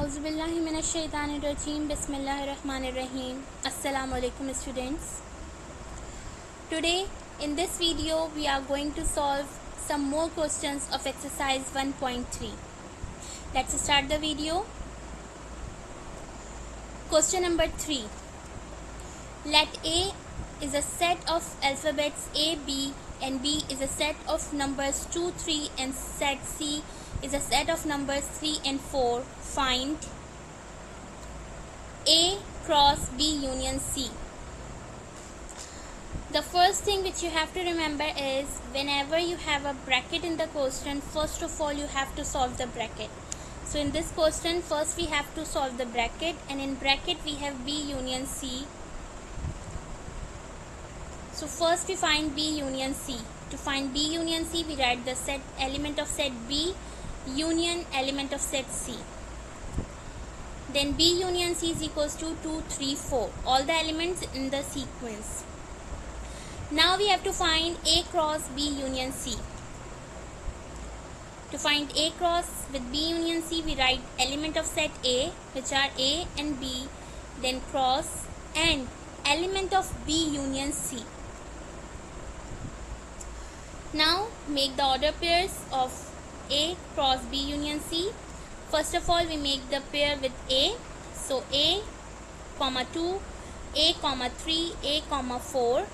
Auzubillahiminash-shaytanir-rajim. Bismillahir-rahmanir-rahim. Assalamu alaikum students. Today in this video we are going to solve some more questions of exercise 1.3. Let's start the video. Question number 3. Let A is a set of alphabets A, B and B is a set of numbers 2, 3 and set C is a set of numbers 3 and 4. Find A cross B union C. The first thing which you have to remember is whenever you have a bracket in the question, first of all you have to solve the bracket. So in this question, first we have to solve the bracket, and in bracket we have B union C. So first we find B union C. To find B union C, we write the set element of set B union element of set C. Then B union C is equals to 2, 3, 4. All the elements in the sequence. Now we have to find A cross B union C. To find A cross with B union C, we write element of set A, which are A and B, then cross and element of B union C. Now make the order pairs of A cross B union C. First of all we make the pair with A. So A, comma 2, A, comma 3, A, comma 4,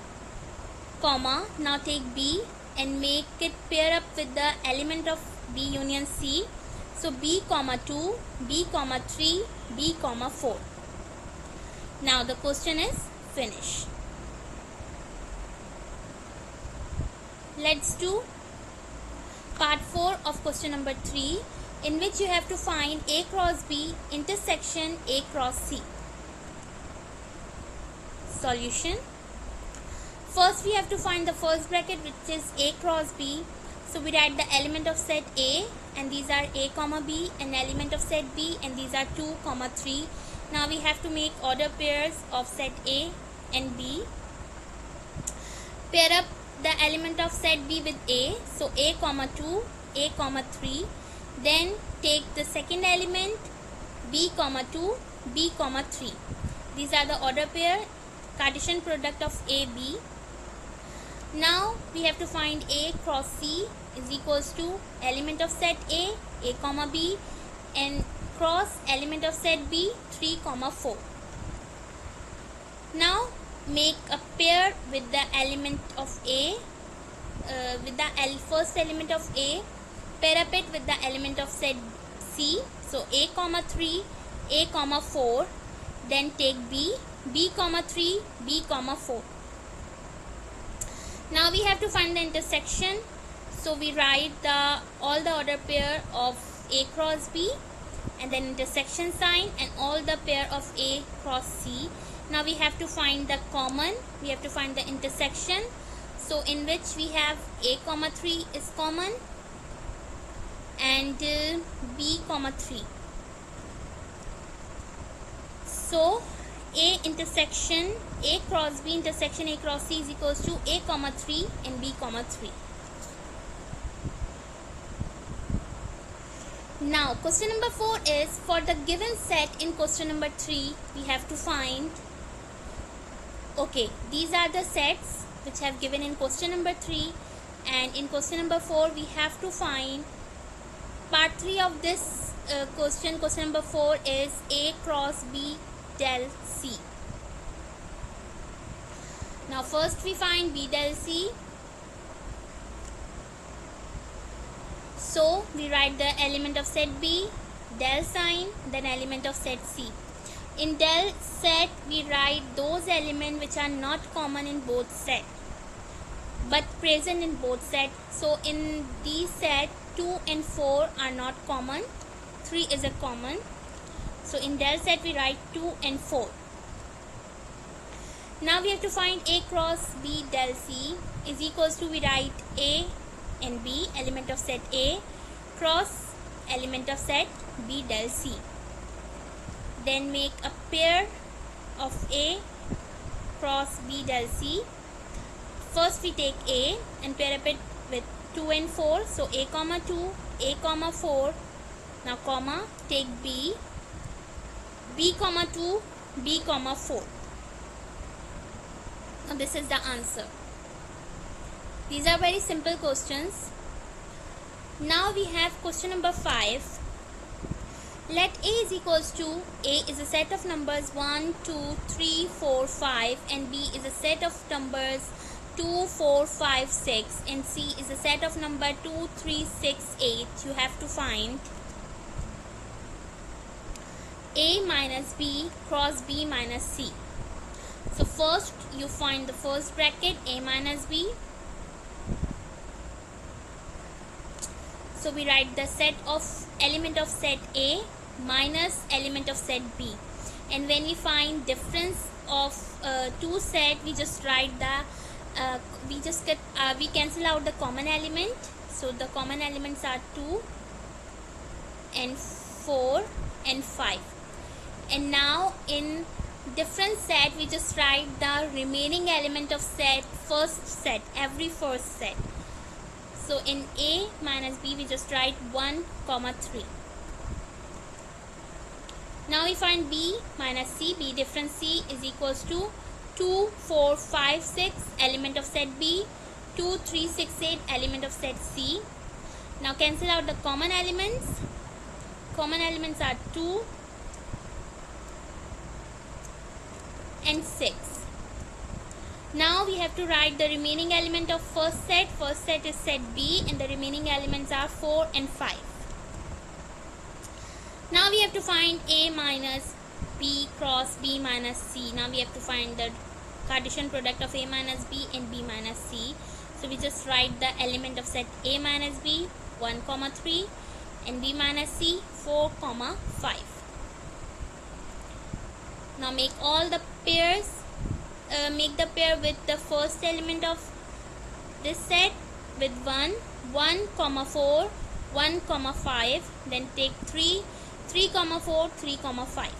comma. Now take B and make it pair up with the element of B union C. So B, comma 2, B, comma 3, B, comma 4. Now the question is finished. Let's do part 4 of question number 3, in which you have to find A cross B intersection A cross C. Solution. First we have to find the first bracket, which is A cross B. So we write the element of set A, and these are A comma B, and element of set B, and these are 2 comma 3. Now we have to make order pairs of set A and B. Pair up the element of set B with A. So A comma 2, A comma 3. Then take the second element B comma 2, B comma 3. These are the order pair, Cartesian product of A, B. Now we have to find A cross C is equals to element of set A, A comma B, and cross element of set B, 3 comma 4. Now make a pair with the element of A, with the first element of A, pair up it with the element of set C. So A comma 3, A comma 4, then take B, B comma 3, B comma 4. Now we have to find the intersection. So we write all the order pair of A cross B, and then intersection sign, and all the pair of A cross C. Now we have to find the common, we have to find the intersection. So in which we have A comma 3 is common, and B comma 3. So A intersection A cross B intersection A cross C is equals to A comma 3 and B comma 3. Now question number 4 is, for the given set in question number 3 we have to find, okay, these are the sets which have given in question number 3, and in question number 4 we have to find part 3 of this question number 4 is A cross B del C. Now first we find B del C. So we write the element of set B, del sign, then element of set C. In del set we write those elements which are not common in both set but present in both set. So in these set 2 and 4 are not common, 3 is a common. So in del set we write 2 and 4. Now we have to find A cross B del C is equals to, we write A and B, element of set A, cross element of set B del C. Then make a pair of A cross B del C. First we take A and pair up it with 2 and 4. So A comma 2, A comma 4. Now comma, take B b comma 2, b comma 4. Now this is the answer. These are very simple questions. Now we have question number 5. Let A is equals to, A is a set of numbers 1, 2, 3, 4, 5 and B is a set of numbers 2, 4, 5, 6 and C is a set of number 2, 3, 6, 8. You have to find A minus B cross B minus C. So first you find the first bracket, A minus B. So we write the set of element of set A minus element of set B, and when we find difference of two set, we just write the we cancel out the common element. So the common elements are 2 and 4 and 5, and now in different set we just write the remaining element of set, first set, every first set. So in A minus B we just write 1 comma 3. Now we find B minus C. B difference C is equals to 2, 4, 5, 6 element of set B, 2, 3, 6, 8 element of set C. Now cancel out the common elements. Common elements are 2 and 6. Now we have to write the remaining element of first set. First set is set B and the remaining elements are 4 and 5. Now we have to find A minus B cross B minus C. Now we have to find the Cartesian product of A minus B and B minus C. So we just write the element of set A minus B 1 comma 3 and B minus C 4 comma 5. Now make all the pairs. Make the pair with the first element of this set with 1, 1 comma 4, 1 comma 5, then take 3, 3 comma 4, 3 comma 5.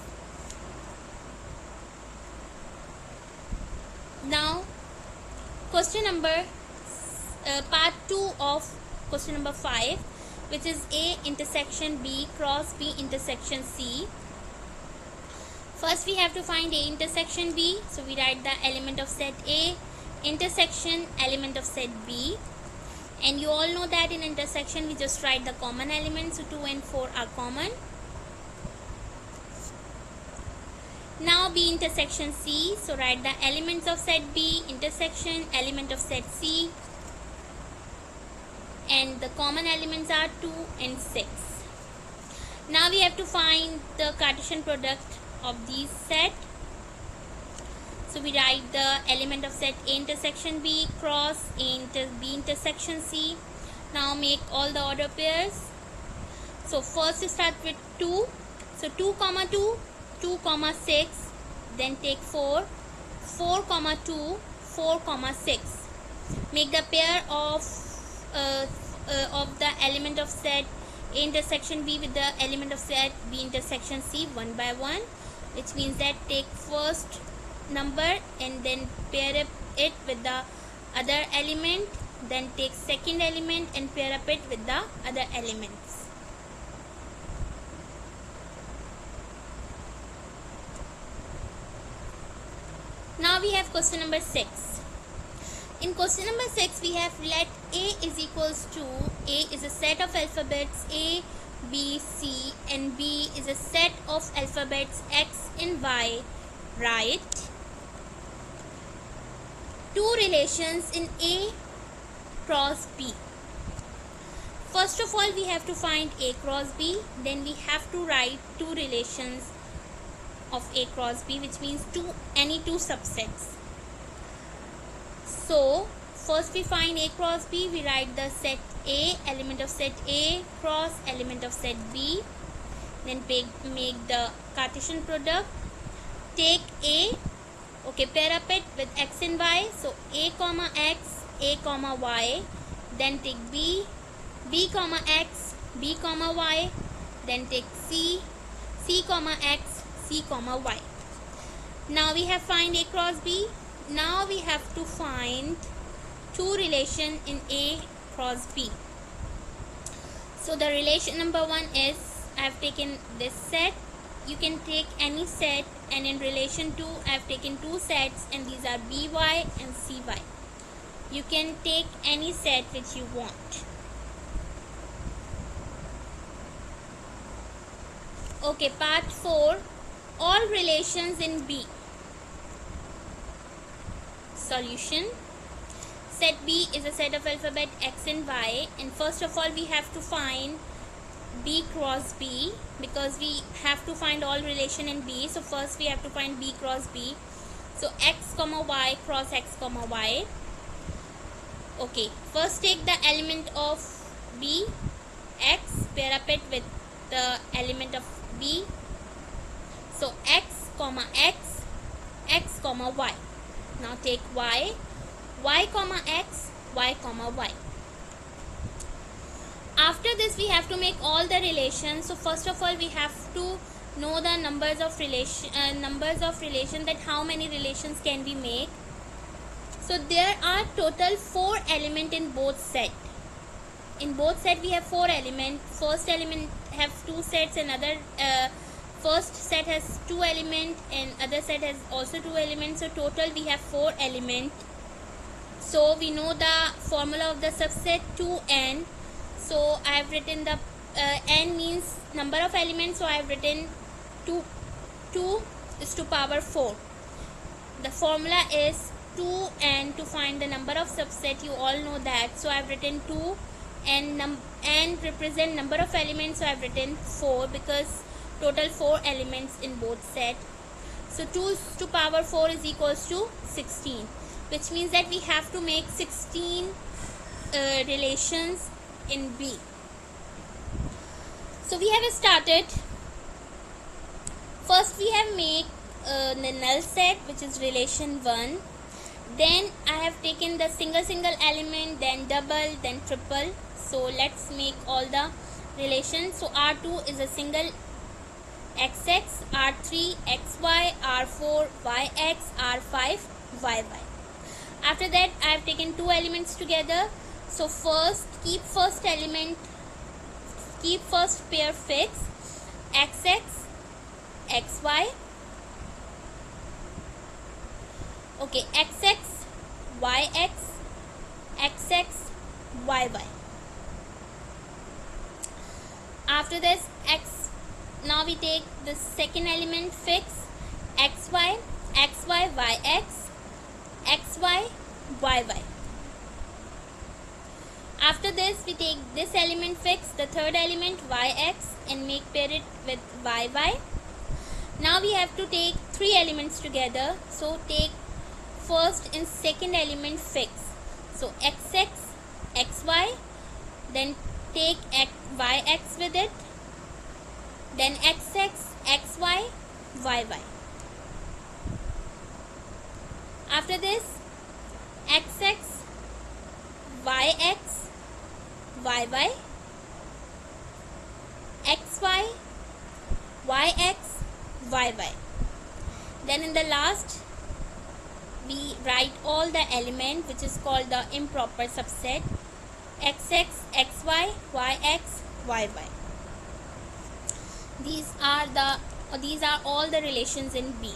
Now question number part 2 of question number 5, which is A intersection B cross B intersection C. First we have to find A intersection B. So we write the element of set A intersection element of set B. And you all know that in intersection we just write the common elements. So 2 and 4 are common. Now B intersection C. So write the elements of set B intersection element of set C. And the common elements are 2 and 6. Now we have to find the Cartesian product of these set. So we write the element of set A intersection B cross B intersection C. Now make all the order pairs. So first start with 2. So 2 comma 2, 2 comma 6, then take 4, 4 comma 2, 4 comma 6. Make the pair of the element of set A intersection B with the element of set B intersection C one by one, which means that take first number and then pair up it with the other element, then take second element and pair up it with the other elements. Now we have question number 6. In question number 6 we have let A is equals to, A is a set of alphabets A, B, C and B is a set of alphabets X and Y. Write two relations in A cross B. First of all we have to find A cross B, then we have to write two relations of A cross B, which means any two subsets. So first we find A cross B, we write the set A, element of set A cross element of set B, then make the Cartesian product. Take A, okay, pair up it with X and Y, so A comma X, A comma Y, then take B, B comma X, B comma Y, then take C, C comma X, C comma Y. Now we have find A cross B. Now we have to find two relation in A cross B. So the relation number 1 is, I have taken this set. you can take any set, and in relation to I have taken two sets, and these are by and cy. You can take any set which you want. Okay, part 4, all relations in B. Solution. Set B is a set of alphabet X and Y, and first of all we have to find B cross B, because we have to find all relation in B. So first we have to find B cross B. So X comma Y cross X comma Y. Okay, first take the element of B, X, pair up it with the element of B. So X comma X, X comma Y. Now take Y, Y comma X, Y comma Y. After this we have to make all the relations. So first of all we have to know the numbers of relation, that how many relations can we make. So there are total 4 elements in both set. In both set we have 4 elements. First element have 2 sets, and first set has 2 elements, and other set has also 2 elements. So total we have 4 elements. So we know the formula of the subset 2n. So I have written the n means number of elements. So I have written 2 is to power 4. The formula is 2n to find the number of subset. You all know that. So I have written 2, and n represent number of elements. So I have written 4, because total 4 elements in both set. So 2 to power 4 is equals to 16, which means that we have to make 16 relations in B. So we have started. First we have made the null set, which is relation 1. Then I have taken the single element, then double, then triple. So let's make all the relations. So R2 is a single XX, R3 XY, R4 YX, R5 YY. After that I have taken 2 elements together. So first keep first pair fixed, XX XY. Okay, XX YX, XX YY. After this now we take the second element fixed, XY XY YX, XY YY. After this we take this element fixed, the third element YX, and pair it with YY. Now we have to take 3 elements together. So take first and second element fixed. So XX XY, then take YX with it, then XX XY YY. After this XX YX YY, XY YX YY. Then in the last we write all the element, which is called the improper subset, XX XY YX YY. These are all the relations in B.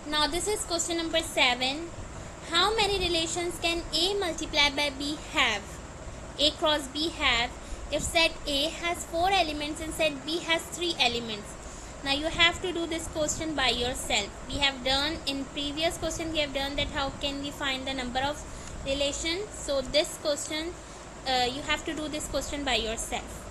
Now this is question number 7. How many relations can A multiplied by B have? A cross B have if set A has 4 elements and set B has 3 elements. Now you have to do this question by yourself. We have done in previous question, we have done that how can we find the number of relations. So this question you have to do this question by yourself.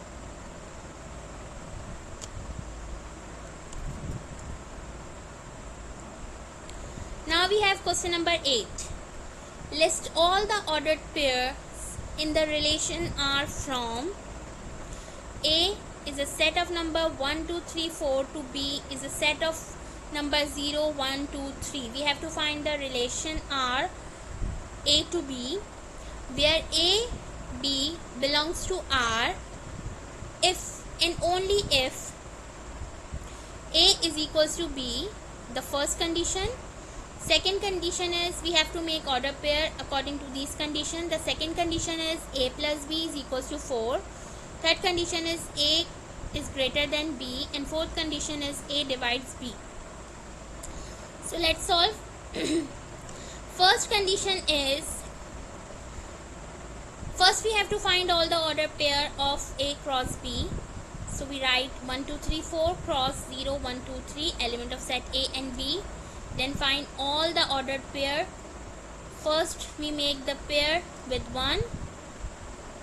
Now we have question number 8. List all the ordered pairs in the relation R from A is a set of number 1, 2, 3, 4 to B is a set of number 0, 1, 2, 3. We have to find the relation R A to B, where A, B belongs to R if and only if A is equals to B, the first condition. Second condition is we have to make order pair according to these conditions. The second condition is A plus B is equals to 4. Third condition is A is greater than B, and fourth condition is A divides B. So let's solve. First condition is, first we have to find all the ordered pair of A cross B. So we write 1 2 3 4 cross 0 1 2 3 element of set A and B. Then find all the ordered pair. First we make the pair with 1,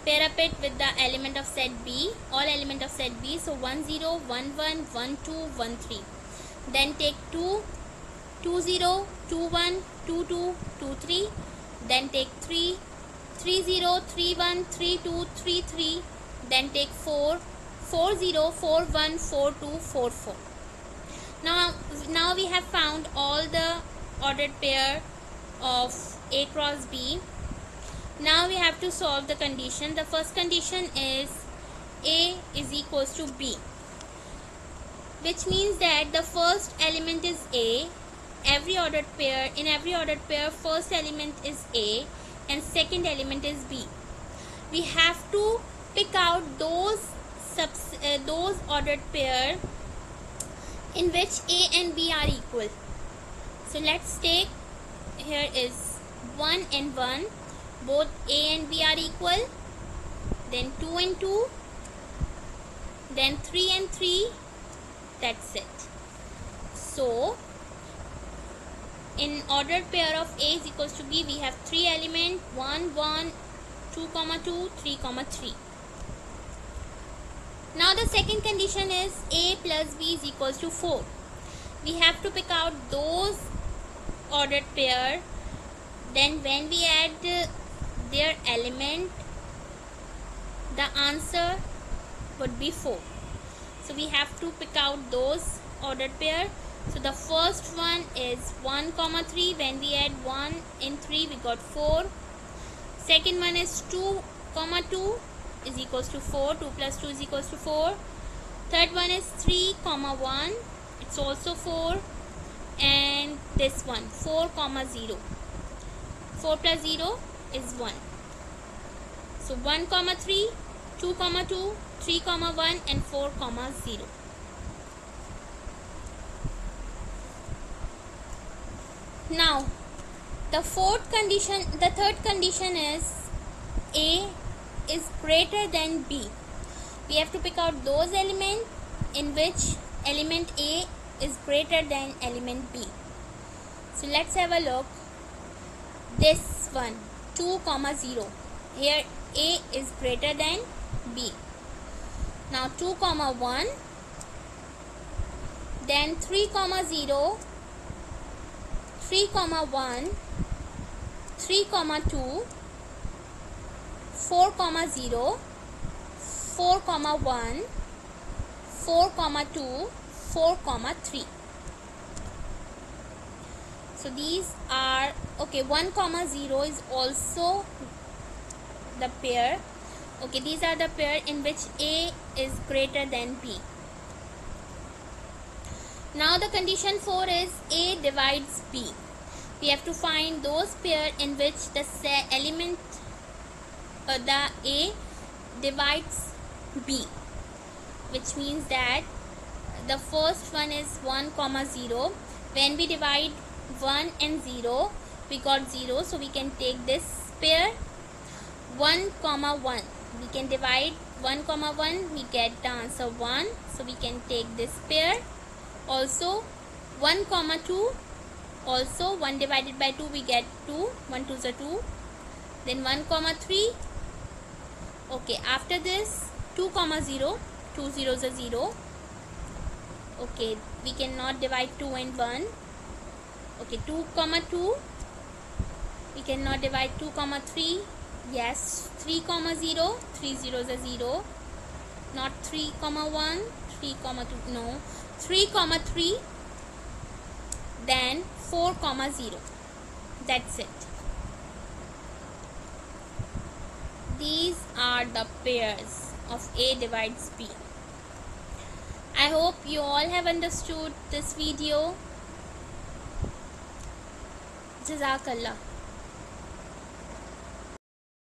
pair up it with the element of set B, all element of set B. So 1 0 1 1 1 2 1 3. Then take 2 2 0 2 1 2 2 2 3. Then take 3 3 0 3 1 3 2 3 3. Then take 4 4 0 4 1 4 2 4 4. Now we have found all the ordered pair of A cross B. Now we have to solve the condition. The first condition is A is equals to B, which means that the first element is A. Every ordered pair, in every ordered pair, first element is A and second element is B. We have to pick out those ordered pair in which A and B are equal. So let's take, here is 1 and 1, both A and B are equal. Then 2 and 2, then 3 and 3, that's it. So in ordered pair of A is equals to B, we have 3 elements, 1 1 2 2 3 3. Now the second condition is A plus B is equals to 4. We have to pick out those ordered pair. Then when we add their element, the answer would be 4. So we have to pick out those ordered pair. So the first one is 1 3. When we add 1 and 3, we got 4. Second one is 2 2 is equals to 4. 2 plus 2 is equals to 4. Third one is 3 1. It's also 4. And this one 4 0. 4 plus 0 is 1. So 1 3, 2 2, 3 1 and 4 0. Now the third condition is A is greater than B. We have to pick out those elements in which element A is greater than element B. So let's have a look. This one 2 0. Here A is greater than B. Now 2 1, then 3 0, 3 1, 3 2, 4 0, 4 1, 4 2, 4 3. So these are, okay, 1 0 is also the pair. Okay, these are the pair in which A is greater than B. Now the condition 4 is A divides B. We have to find those pair in which the element the A divides B, which means that the first one is 1 0. When we divide 1 and 0, we got 0, so we can take this pair 1 1. We can divide 1 1, we get the answer 1, so we can take this pair. Also 1 2, also 1 divided by 2, we get 2, 1 2 is 2. Then 1 3. Okay, after this 2 0, 2 0 is 0. Okay, we cannot divide 2 and 1. Okay, 2 2, we cannot divide 2 3. Yes, 3 0, 3 0 is 0. Not 3 1, 3 2, no, 3 3, then 4 0. That's it. These are the pairs of A divides B. I hope you all have understood this video. Jazakallah.